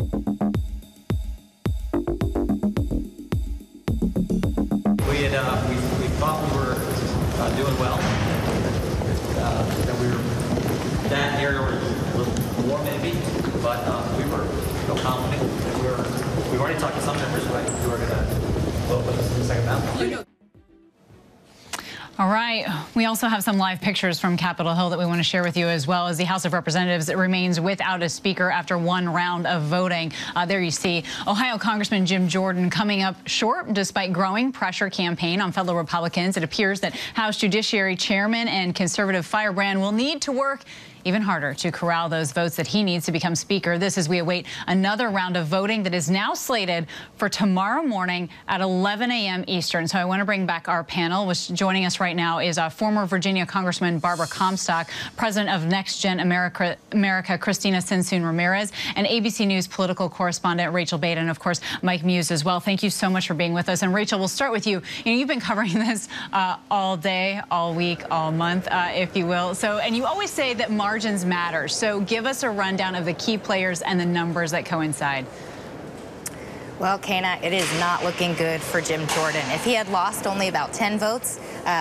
We thought we were doing well. That we were that area was a little more maybe, but we were confident. We've already talked to some members who were going to vote with us in the second ballot. All right. We also have some live pictures from Capitol Hill that we want to share with you, as well as the House of Representatives remains without a speaker after one round of voting. There you see Ohio Congressman Jim Jordan coming up short despite growing pressure campaign on fellow Republicans. It appears that House Judiciary Chairman and conservative Firebrand will need to work even harder to corral those votes that he needs to become Speaker. This as we await another round of voting that is now slated for tomorrow morning at 11 a.m. Eastern. So I want to bring back our panel, which joining us right now is former Virginia Congressman Barbara Comstock, president of Next Gen America Christina Sensoon Ramirez, and ABC News political correspondent Rachel Bate, and of course Mike Muse as well. Thank you so much for being with us. And Rachel, we'll start with you. You've been covering this all day, all week, all month, if you will. So, and you always say that margins matter. So give us a rundown of the key players and the numbers that coincide. Well, Kana, it is not looking good for Jim Jordan. If he had lost only about 10 votes,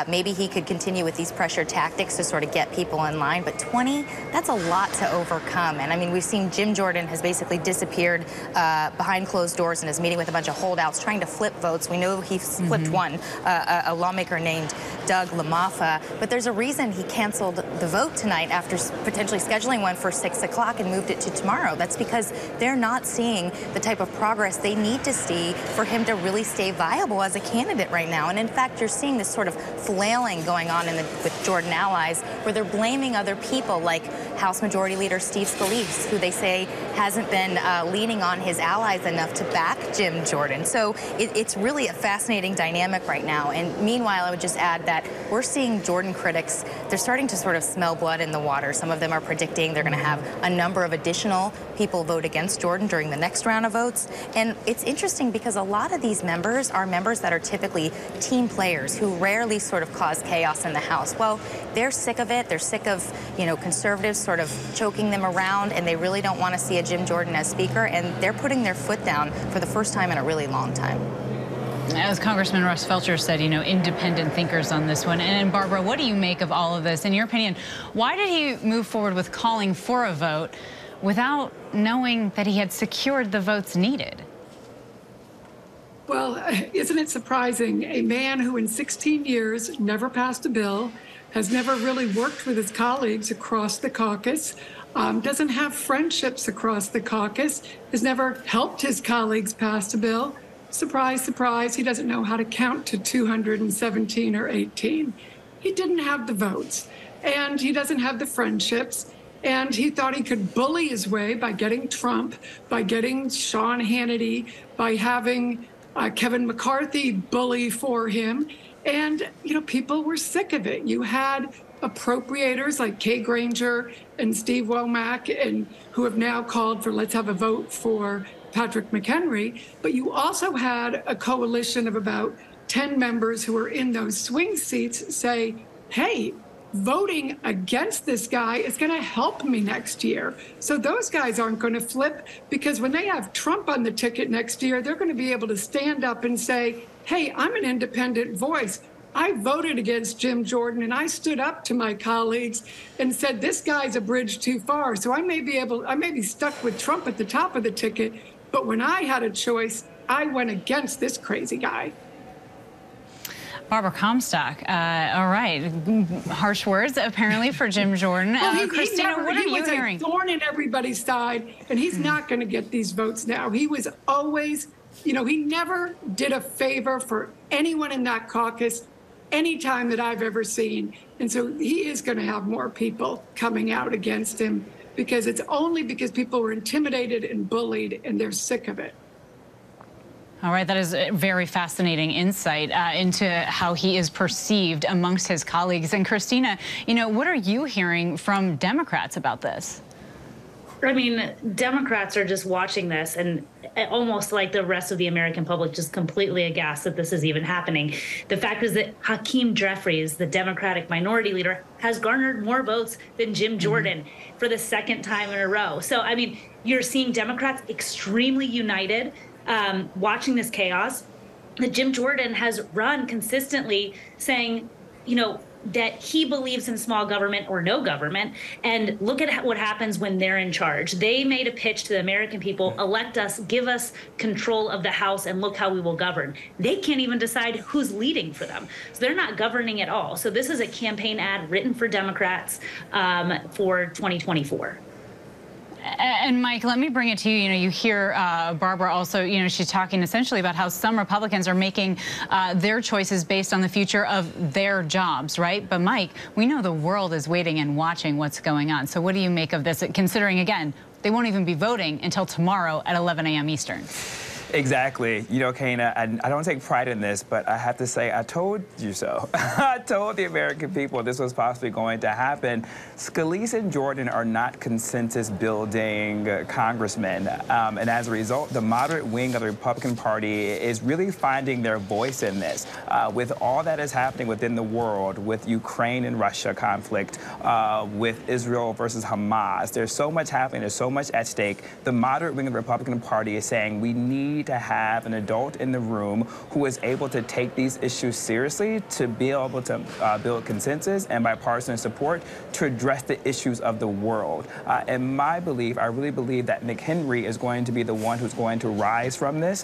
maybe he could continue with these pressure tactics to sort of get people in line. But 20, that's a lot to overcome. And I mean, we've seen Jim Jordan has basically disappeared behind closed doors and is meeting with a bunch of holdouts trying to flip votes. We know he flipped one, a lawmaker named Doug LaMaffa. But there's a reason he canceled the vote tonight after potentially scheduling one for 6 o'clock and moved it to tomorrow. That's because they're not seeing the type of progress they need to see for him to really stay viable as a candidate right now. And in fact, you're seeing this sort of flailing going on with Jordan allies, where they're blaming other people like House Majority Leader Steve Scalise, who they say hasn't been leaning on his allies enough to back Jim Jordan. So it's really a fascinating dynamic right now. And meanwhile, I would just add that we're seeing Jordan critics, they're starting to sort of smell blood in the water. Some of them are predicting they're going to have a number of additional people vote against Jordan during the next round of votes. And it's interesting because a lot of these members are members that are typically team players who rarely sort of cause chaos in the House. Well, they're sick of it. They're sick of, conservatives sort of choking them around, and they really don't want to see a Jim Jordan as Speaker, and they're putting their foot down for the first time in a really long time. As Congressman Russ Felcher said, independent thinkers on this one. And Barbara, what do you make of all of this? In your opinion, why did he move forward with calling for a vote without knowing that he had secured the votes needed? Well, isn't it surprising? A man who in 16 years never passed a bill, has never really worked with his colleagues across the caucus, doesn't have friendships across the caucus, has never helped his colleagues pass a bill. Surprise, surprise, he doesn't know how to count to 217 or 18. He didn't have the votes, and he doesn't have the friendships, and he thought he could bully his way by getting Trump, by getting Sean Hannity, by having Kevin McCarthy bully for him. And, people were sick of it. You had appropriators like Kay Granger and Steve Womack, and who have now called for let's have a vote for Patrick McHenry. But you also had a coalition of about 10 members who were in those swing seats say, hey, voting against this guy is going to help me next year. So those guys aren't going to flip, because when they have Trump on the ticket next year, they're going to be able to stand up and say, hey, I'm an independent voice. I voted against Jim Jordan, and I stood up to my colleagues and said, this guy's a bridge too far. So I may be stuck with Trump at the top of the ticket, but when I had a choice, I went against this crazy guy. Barbara Comstock, all right. Harsh words, apparently, for Jim Jordan. Christina, what are you hearing? He was a thorn in everybody's side, and he's not going to get these votes now. He was always, he never did a favor for anyone in that caucus any time that I've ever seen. And so he is going to have more people coming out against him, because it's only because people were intimidated and bullied, and they're sick of it. All right, that is a very fascinating insight into how he is perceived amongst his colleagues. And Christina, what are you hearing from Democrats about this? I mean, Democrats are just watching this, and almost like the rest of the American public, just completely aghast that this is even happening. The fact is that Hakeem Jeffries, the Democratic minority leader, has garnered more votes than Jim Jordan for the second time in a row. So, I mean, you're seeing Democrats extremely united, watching this chaos. That Jim Jordan has run consistently saying, you know, that he believes in small government or no government. And look at what happens when they're in charge. They made a pitch to the American people, elect us, give us control of the House, and look how we will govern. They can't even decide who's leading for them. So they're not governing at all. So this is a campaign ad written for Democrats for 2024. And Mike, let me bring it to you. You know, you hear Barbara also, you know, she's talking essentially about how some Republicans are making their choices based on the future of their jobs, right? But Mike, we know the world is waiting and watching what's going on. So what do you make of this, considering, again, they won't even be voting until tomorrow at 11 a.m. Eastern? Exactly. You know, Kana, I don't take pride in this, but I have to say, I told you so. I told the American people this was possibly going to happen. Scalise and Jordan are not consensus-building congressmen. And as a result, the moderate wing of the Republican Party is really finding their voice in this. With all that is happening within the world, with Ukraine and Russia conflict, with Israel versus Hamas, there's so much happening, there's so much at stake. The moderate wing of the Republican Party is saying we need to have an adult in the room who is able to take these issues seriously, to be able to build consensus and bipartisan support to address the issues of the world. In my belief, I really believe that McHenry is going to be the one who's going to rise from this,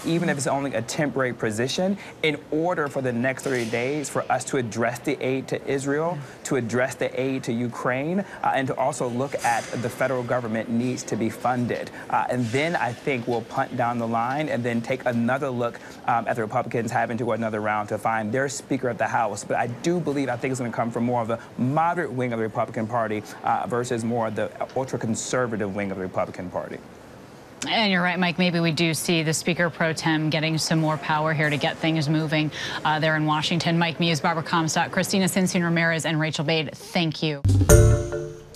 even if it's only a temporary position, in order for the next 30 days for us to address the aid to Israel, to address the aid to Ukraine, and to also look at the federal government needs to be funded. And then I think we'll punt down the line and then take another look at the Republicans having to go another round to find their Speaker of the House. But I do believe, I think it's going to come from more of the moderate wing of the Republican Party versus more of the ultra-conservative wing of the Republican Party. And you're right, Mike, maybe we do see the Speaker pro tem getting some more power here to get things moving there in Washington. Mike Muse, Barbara Comstock, Christina Cincin-Ramirez, and Rachel Bade, thank you.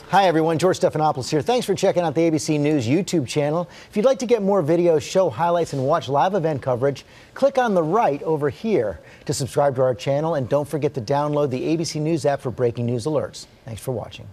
Hi, everyone. George Stephanopoulos here. Thanks for checking out the ABC News YouTube channel. If you'd like to get more videos, show highlights, and watch live event coverage, click on the right over here to subscribe to our channel. And don't forget to download the ABC News app for breaking news alerts. Thanks for watching.